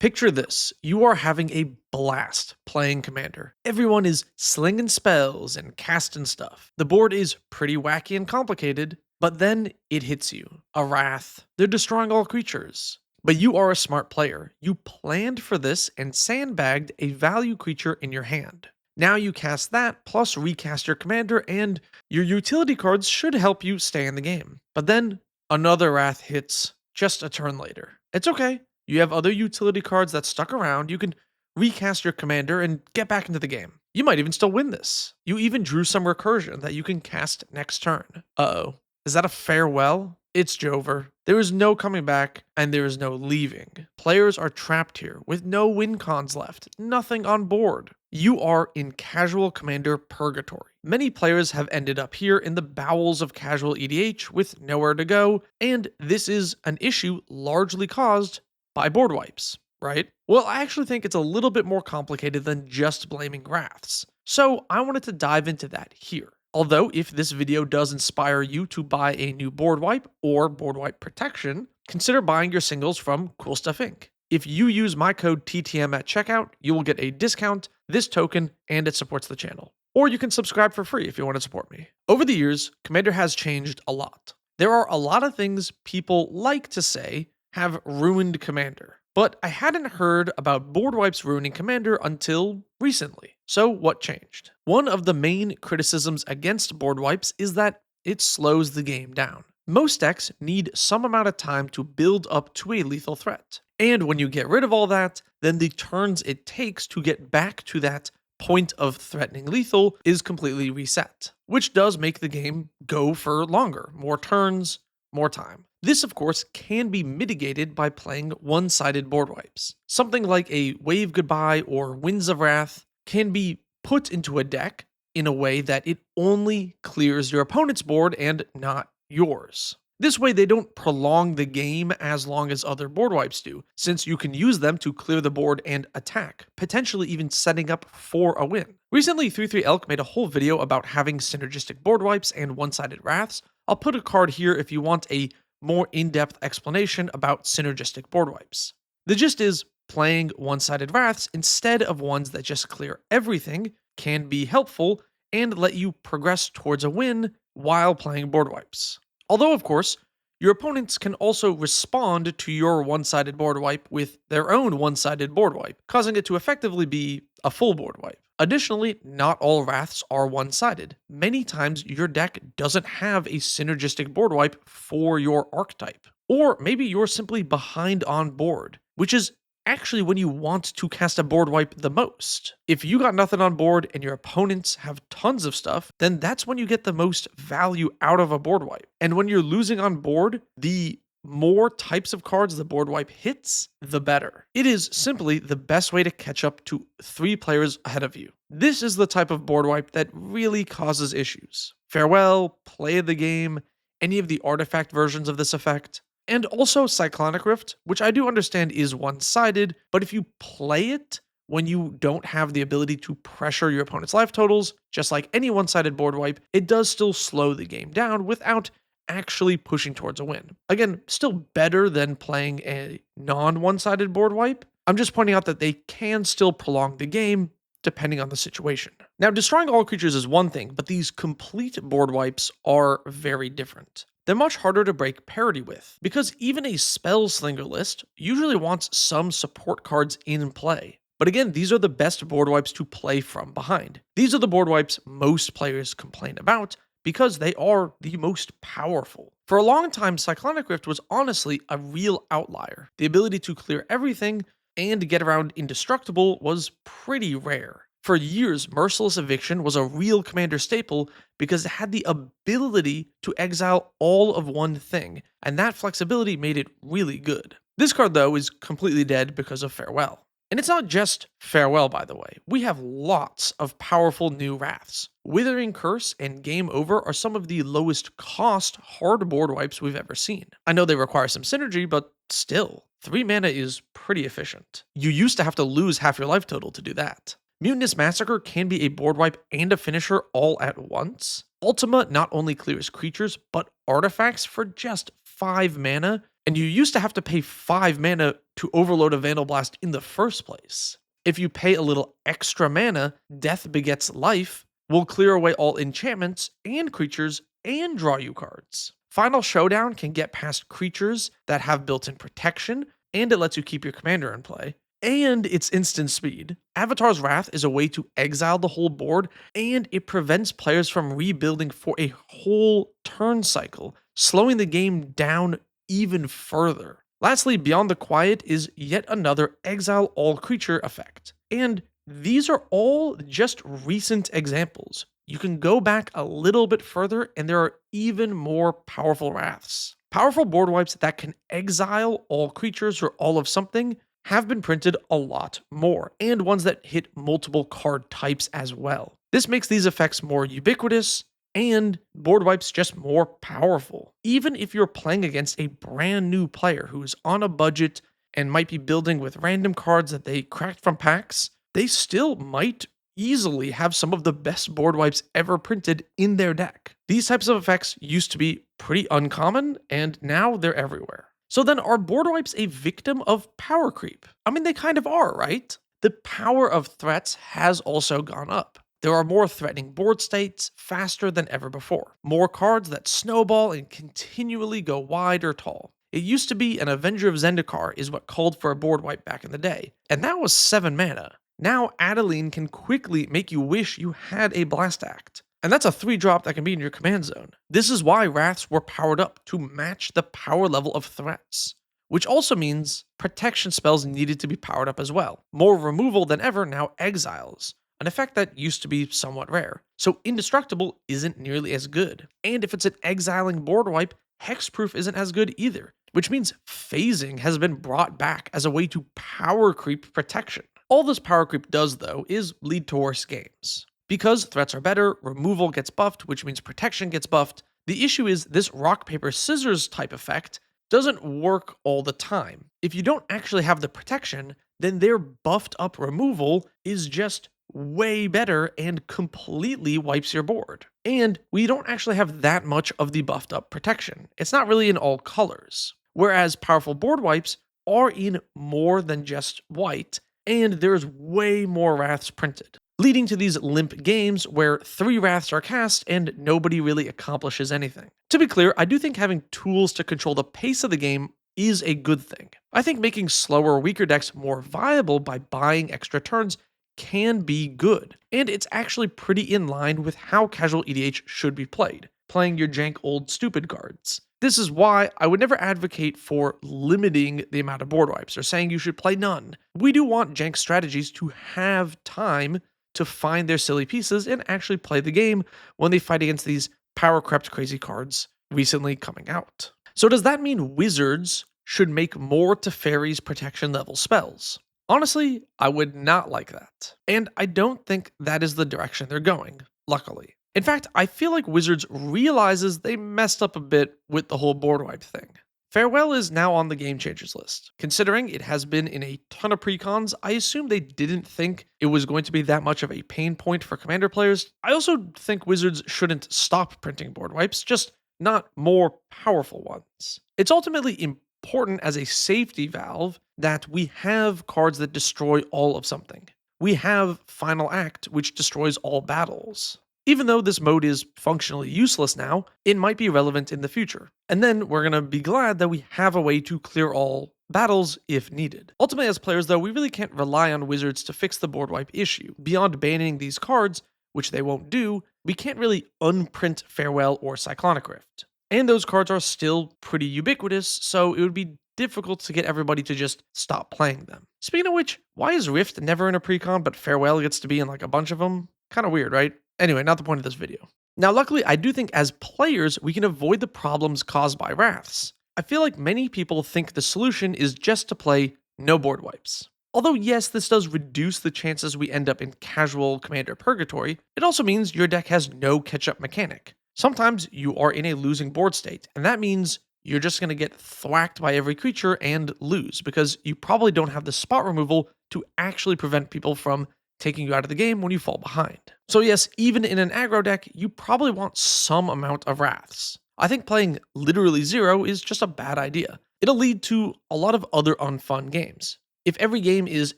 Picture this, you are having a blast playing Commander. Everyone is slinging spells and casting stuff. The board is pretty wacky and complicated, but then it hits you. A Wrath, they're destroying all creatures. But you are a smart player. You planned for this and sandbagged a value creature in your hand. Now you cast that, plus recast your commander, and your utility cards should help you stay in the game. But then another Wrath hits just a turn later. It's okay. You have other utility cards that stuck around. You can recast your commander and get back into the game. You might even still win this. You even drew some recursion that you can cast next turn. Uh-oh. Is that a farewell? It's Jover. There is no coming back, and there is no leaving. Players are trapped here with no win cons left, nothing on board. You are in casual commander purgatory. Many players have ended up here in the bowels of casual EDH with nowhere to go, and this is an issue largely caused by board wipes, right? Well, I actually think it's a little bit more complicated than just blaming Wraths. So I wanted to dive into that here. Although, if this video does inspire you to buy a new board wipe or board wipe protection, consider buying your singles from Cool Stuff Inc. If you use my code TTM at checkout, you will get a discount, this token, and it supports the channel. Or you can subscribe for free if you want to support me. Over the years, Commander has changed a lot. There are a lot of things people like to say have ruined Commander, but I hadn't heard about board wipes ruining Commander until recently. So what changed? One of the main criticisms against board wipes is that it slows the game down. Most decks need some amount of time to build up to a lethal threat. And when you get rid of all that, then the turns it takes to get back to that point of threatening lethal is completely reset, which does make the game go for longer, more turns, more time. This, of course, can be mitigated by playing one-sided board wipes. Something like a Wave Goodbye or Winds of Wrath can be put into a deck in a way that it only clears your opponent's board and not yours. This way, they don't prolong the game as long as other board wipes do, since you can use them to clear the board and attack, potentially even setting up for a win. Recently, 33 Elk made a whole video about having synergistic board wipes and one-sided Wraths. I'll put a card here if you want a more in-depth explanation about synergistic board wipes. The gist is, playing one-sided Wraths instead of ones that just clear everything can be helpful and let you progress towards a win while playing board wipes. Although, of course, your opponents can also respond to your one-sided board wipe with their own one-sided board wipe, causing it to effectively be a full board wipe. Additionally, not all Wraths are one-sided. Many times your deck doesn't have a synergistic board wipe for your archetype. Or maybe you're simply behind on board, which is actually when you want to cast a board wipe the most. If you got nothing on board and your opponents have tons of stuff, then that's when you get the most value out of a board wipe. And when you're losing on board, the more types of cards the board wipe hits, the better. It is simply the best way to catch up to 3 players ahead of you. This is the type of board wipe that really causes issues. Farewell, Play of the Game, any of the artifact versions of this effect, and also Cyclonic Rift, which I do understand is one-sided, but if you play it when you don't have the ability to pressure your opponent's life totals, just like any one-sided board wipe, it does still slow the game down without actually pushing towards a win. Again, still better than playing a non-one-sided board wipe. I'm just pointing out that they can still prolong the game depending on the situation. Now, destroying all creatures is one thing, but these complete board wipes are very different. They're much harder to break parity with, because even a Spellslinger list usually wants some support cards in play. But again, these are the best board wipes to play from behind. These are the board wipes most players complain about, because they are the most powerful. For a long time, Cyclonic Rift was honestly a real outlier. The ability to clear everything and get around indestructible was pretty rare. For years, Merciless Eviction was a real commander staple because it had the ability to exile all of one thing, and that flexibility made it really good. This card, though, is completely dead because of Farewell. And it's not just Farewell, by the way. We have lots of powerful new Wraths. Withering Curse and Game Over are some of the lowest cost hard board wipes we've ever seen. I know they require some synergy, but still, 3 mana is pretty efficient. You used to have to lose half your life total to do that. Mutinous Massacre can be a board wipe and a finisher all at once. Ultima not only clears creatures, but artifacts for just 5 mana, and you used to have to pay 5 mana to overload a Vandal Blast in the first place. If you pay a little extra mana, Death Begets Life will clear away all enchantments and creatures and draw you cards. Final Showdown can get past creatures that have built-in protection, and it lets you keep your commander in play. And it's instant speed. Avatar's Wrath is a way to exile the whole board, and it prevents players from rebuilding for a whole turn cycle, slowing the game down even further. Lastly, Beyond the Quiet is yet another exile all creature effect. And these are all just recent examples. You can go back a little bit further, and there are even more powerful wraths. Powerful board wipes that can exile all creatures or all of something have been printed a lot more, and ones that hit multiple card types as well. This makes these effects more ubiquitous, and board wipes just more powerful. Even if you're playing against a brand new player who's on a budget and might be building with random cards that they cracked from packs, they still might easily have some of the best board wipes ever printed in their deck. These types of effects used to be pretty uncommon, and now they're everywhere. So then, are board wipes a victim of power creep? I mean, they kind of are, right? The power of threats has also gone up. There are more threatening board states faster than ever before. More cards that snowball and continually go wide or tall. It used to be an Avenger of Zendikar is what called for a board wipe back in the day, and that was 7 mana. Now Adeline can quickly make you wish you had a Blast Act. And that's a 3-drop that can be in your command zone. This is why Wraths were powered up to match the power level of threats, which also means protection spells needed to be powered up as well. More removal than ever now exiles, an effect that used to be somewhat rare. So Indestructible isn't nearly as good. And if it's an exiling board wipe, Hexproof isn't as good either, which means phasing has been brought back as a way to power creep protection. All this power creep does, though, is lead to worse games. Because threats are better, removal gets buffed, which means protection gets buffed. The issue is this rock, paper, scissors type effect doesn't work all the time. If you don't actually have the protection, then their buffed up removal is just way better and completely wipes your board. And we don't actually have that much of the buffed up protection. It's not really in all colors. Whereas powerful board wipes are in more than just white, and there's way more wraths printed, leading to these limp games where 3 wraths are cast and nobody really accomplishes anything. To be clear, I do think having tools to control the pace of the game is a good thing. I think making slower, weaker decks more viable by buying extra turns can be good, and it's actually pretty in line with how casual EDH should be played, playing your jank old stupid cards. This is why I would never advocate for limiting the amount of board wipes or saying you should play none. We do want jank strategies to have time to find their silly pieces and actually play the game when they fight against these power crept crazy cards recently coming out. So does that mean wizards should make more Teferi's protection level spells? Honestly, I would not like that. And I don't think that is the direction they're going, luckily. In fact, I feel like Wizards realizes they messed up a bit with the whole board wipe thing. Farewell is now on the Game Changers list. Considering it has been in a ton of precons, I assume they didn't think it was going to be that much of a pain point for Commander players. I also think Wizards shouldn't stop printing board wipes, just not more powerful ones. It's ultimately important as a safety valve that we have cards that destroy all of something. We have Final Act, which destroys all battles. Even though this mode is functionally useless now, it might be relevant in the future. And then we're going to be glad that we have a way to clear all battles if needed. Ultimately, as players though, we really can't rely on Wizards to fix the board wipe issue. Beyond banning these cards, which they won't do, we can't really unprint Farewell or Cyclonic Rift. And those cards are still pretty ubiquitous, so it would be difficult to get everybody to just stop playing them. Speaking of which, why is Rift never in a precon but Farewell gets to be in like a bunch of them? Kind of weird, right? Anyway, not the point of this video. Now, luckily, I do think as players, we can avoid the problems caused by Wraths. I feel like many people think the solution is just to play no board wipes. Although yes, this does reduce the chances we end up in casual Commander purgatory, it also means your deck has no catch-up mechanic. Sometimes you are in a losing board state, and that means you're just going to get thwacked by every creature and lose, because you probably don't have the spot removal to actually prevent people from taking you out of the game when you fall behind. So yes, even in an aggro deck, you probably want some amount of Wraths. I think playing literally 0 is just a bad idea. It'll lead to a lot of other unfun games. If every game is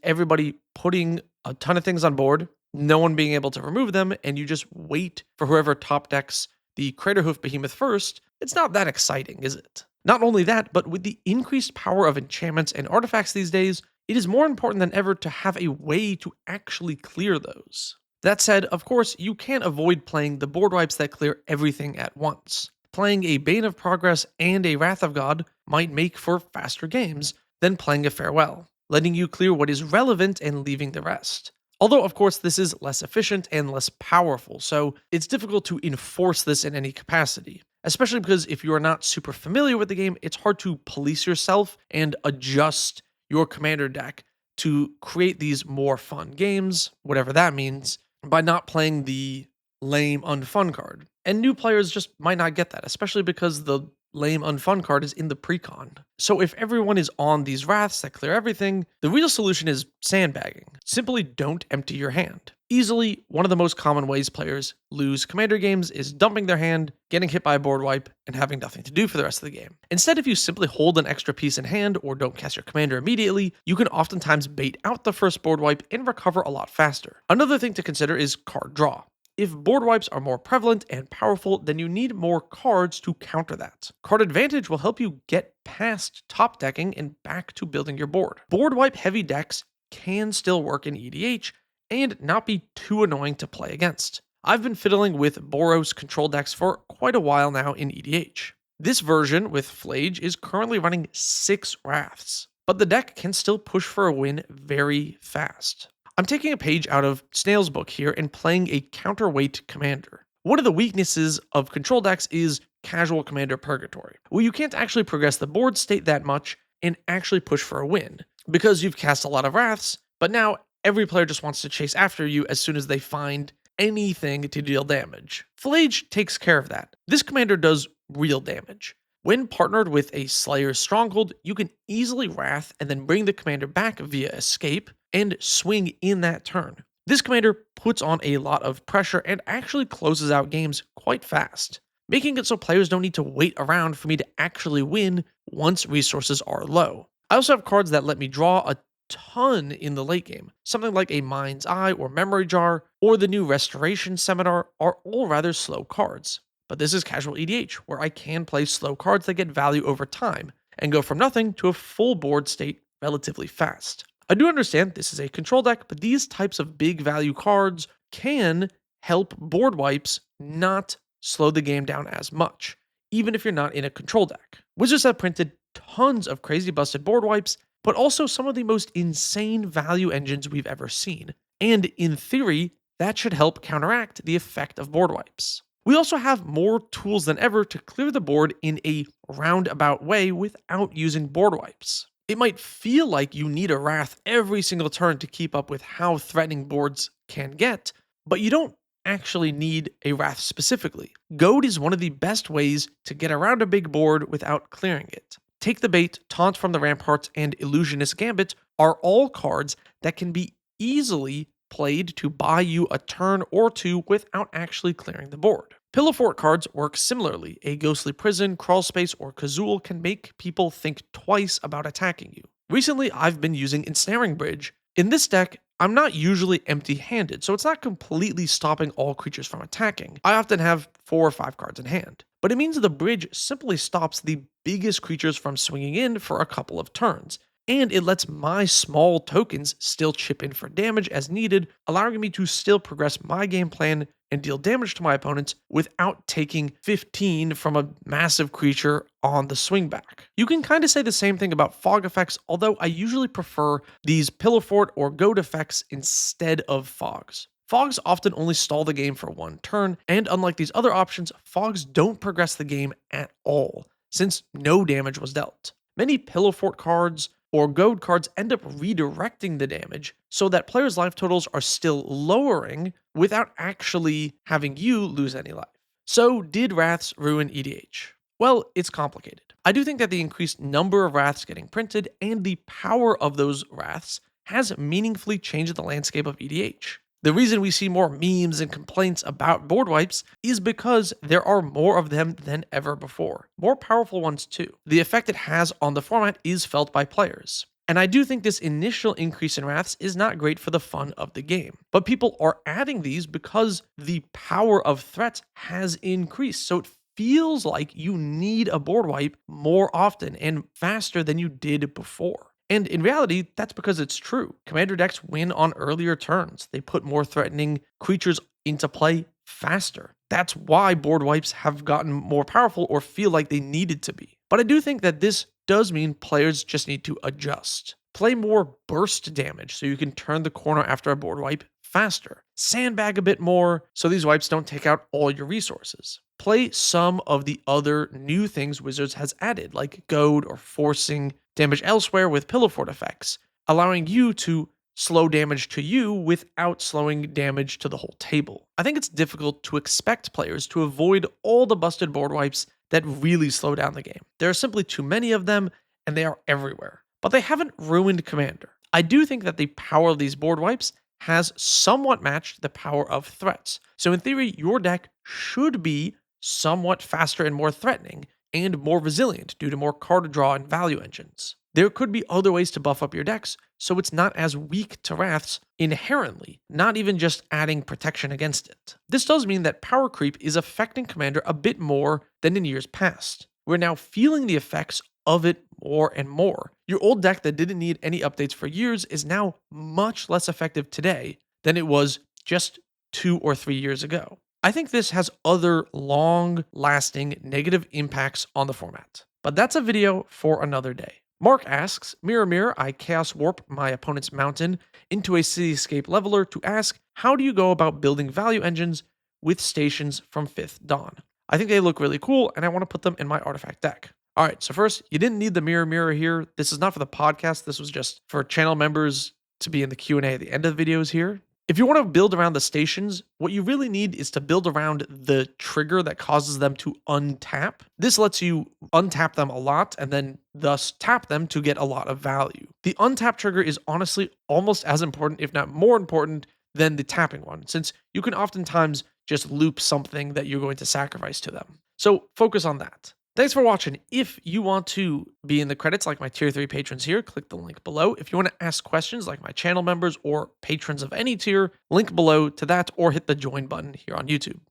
everybody putting a ton of things on board, no one being able to remove them, and you just wait for whoever top decks the Craterhoof Behemoth first, it's not that exciting, is it? Not only that, but with the increased power of enchantments and artifacts these days, it is more important than ever to have a way to actually clear those. That said, of course, you can't avoid playing the board wipes that clear everything at once. Playing a Bane of Progress and a Wrath of God might make for faster games than playing a Farewell, letting you clear what is relevant and leaving the rest. Although, of course, this is less efficient and less powerful, so it's difficult to enforce this in any capacity. Especially because if you are not super familiar with the game, it's hard to police yourself and adjust your commander deck to create these more fun games, whatever that means, by not playing the lame unfun card. And new players just might not get that, especially because the lame unfun card is in the precon. So if everyone is on these wraths that clear everything, the real solution is sandbagging. Simply don't empty your hand. Easily, one of the most common ways players lose commander games is dumping their hand, getting hit by a board wipe, and having nothing to do for the rest of the game. Instead, if you simply hold an extra piece in hand or don't cast your commander immediately, you can oftentimes bait out the first board wipe and recover a lot faster. Another thing to consider is card draw. If board wipes are more prevalent and powerful, then you need more cards to counter that. Card advantage will help you get past top decking and back to building your board. Board wipe heavy decks can still work in EDH and not be too annoying to play against. I've been fiddling with Boros control decks for quite a while now in EDH. This version with Flage is currently running 6 Wraths, but the deck can still push for a win very fast. I'm taking a page out of Snail's book here and playing a counterweight commander. One of the weaknesses of control decks is casual commander purgatory, where you can't actually progress the board state that much and actually push for a win, because you've cast a lot of wraths, but now every player just wants to chase after you as soon as they find anything to deal damage. Flage takes care of that. This commander does real damage. When partnered with a Slayer's Stronghold, you can easily wrath and then bring the commander back via escape and swing in that turn. This commander puts on a lot of pressure and actually closes out games quite fast, making it so players don't need to wait around for me to actually win once resources are low. I also have cards that let me draw a ton in the late game. Something like a Mind's Eye or Memory Jar or the new Restoration Seminar are all rather slow cards. But this is casual EDH, where I can play slow cards that get value over time and go from nothing to a full board state relatively fast. I do understand this is a control deck, but these types of big value cards can help board wipes not slow the game down as much, even if you're not in a control deck. Wizards have printed tons of crazy busted board wipes, but also some of the most insane value engines we've ever seen. And in theory, that should help counteract the effect of board wipes. We also have more tools than ever to clear the board in a roundabout way without using board wipes. It might feel like you need a wrath every single turn to keep up with how threatening boards can get, but you don't actually need a wrath specifically. Goad is one of the best ways to get around a big board without clearing it. Take the Bait, Taunt from the Ramparts, and Illusionist Gambit are all cards that can be easily played to buy you a turn or two without actually clearing the board. Pillow Fort cards work similarly. A Ghostly Prison, Crawl Space, or Kazul can make people think twice about attacking you. Recently, I've been using Ensnaring Bridge. In this deck, I'm not usually empty-handed, so it's not completely stopping all creatures from attacking. I often have 4 or 5 cards in hand. But it means the bridge simply stops the biggest creatures from swinging in for a couple of turns, and it lets my small tokens still chip in for damage as needed, allowing me to still progress my game plan and deal damage to my opponents without taking 15 from a massive creature on the swing back. You can kind of say the same thing about fog effects, although I usually prefer these Pillow Fort or Goad effects instead of fogs. Fogs often only stall the game for 1 turn, and unlike these other options, fogs don't progress the game at all, since no damage was dealt. Many Pillow Fort cards or Goad cards end up redirecting the damage so that players' life totals are still lowering without actually having you lose any life. So, did Wraths ruin EDH? Well, it's complicated. I do think that the increased number of Wraths getting printed and the power of those Wraths has meaningfully changed the landscape of EDH. The reason we see more memes and complaints about board wipes is because there are more of them than ever before. More powerful ones too. The effect it has on the format is felt by players. And I do think this initial increase in wraths is not great for the fun of the game. But people are adding these because the power of threats has increased. So it feels like you need a board wipe more often and faster than you did before. And in reality, that's because it's true. Commander decks win on earlier turns. They put more threatening creatures into play faster. That's why board wipes have gotten more powerful or feel like they needed to be. But I do think that this does mean players just need to adjust. Play more burst damage so you can turn the corner after a board wipe faster. Sandbag a bit more so these wipes don't take out all your resources. Play some of the other new things Wizards has added, like goad or forcing damage elsewhere with pillow fort effects, allowing you to slow damage to you without slowing damage to the whole table. I think it's difficult to expect players to avoid all the busted board wipes that really slow down the game. There are simply too many of them, and they are everywhere. But they haven't ruined Commander. I do think that the power of these board wipes has somewhat matched the power of threats. So in theory, your deck should be somewhat faster and more threatening, and more resilient due to more card draw and value engines. There could be other ways to buff up your decks so it's not as weak to wraths inherently, not even just adding protection against it. This does mean that power creep is affecting Commander a bit more than in years past. We're now feeling the effects of it more and more. Your old deck that didn't need any updates for years is now much less effective today than it was just 2 or 3 years ago. I think this has other long-lasting negative impacts on the format. But that's a video for another day. Mark asks, Mirror Mirror, I Chaos Warp my opponent's mountain into a Cityscape leveler to ask, how do you go about building value engines with stations from 5th Dawn? I think they look really cool, and I want to put them in my artifact deck. Alright, so first, you didn't need the Mirror Mirror here. This is not for the podcast. This was just for channel members to be in the Q&A at the end of the videos here. If you want to build around the stations, what you really need is to build around the trigger that causes them to untap. This lets you untap them a lot and then thus tap them to get a lot of value. The untap trigger is honestly almost as important, if not more important, than the tapping one, since you can oftentimes just loop something that you're going to sacrifice to them. So focus on that. Thanks for watching. If you want to be in the credits like my tier 3 patrons here, click the link below. If you want to ask questions like my channel members or patrons of any tier, link below to that or hit the join button here on YouTube.